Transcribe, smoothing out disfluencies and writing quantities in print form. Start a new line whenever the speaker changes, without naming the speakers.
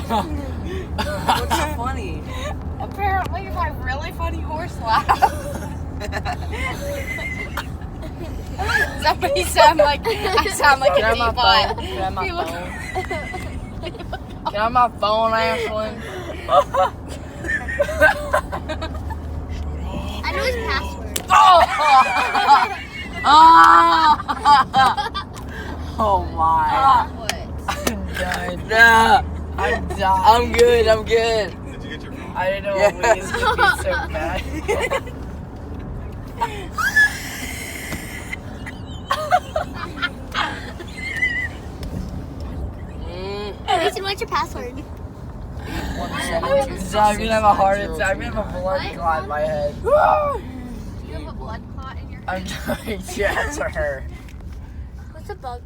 What's so funny?
Apparently, my really funny horse laugh. Somebody sound like I sound like a D-bot.
Get out my phone. Get out my phone, Ashlyn.
I know his password.
Oh my.
What?
I'm done. Nah. I'm done. I'm good.
Did you get your phone?
I didn't know Louise could be so bad.
Mason, what's your password?
I'm gonna have a heart attack. I'm gonna have a blood clot in my head.
Do you have a blood clot in your head?
I'm trying to answer her.
What's a blood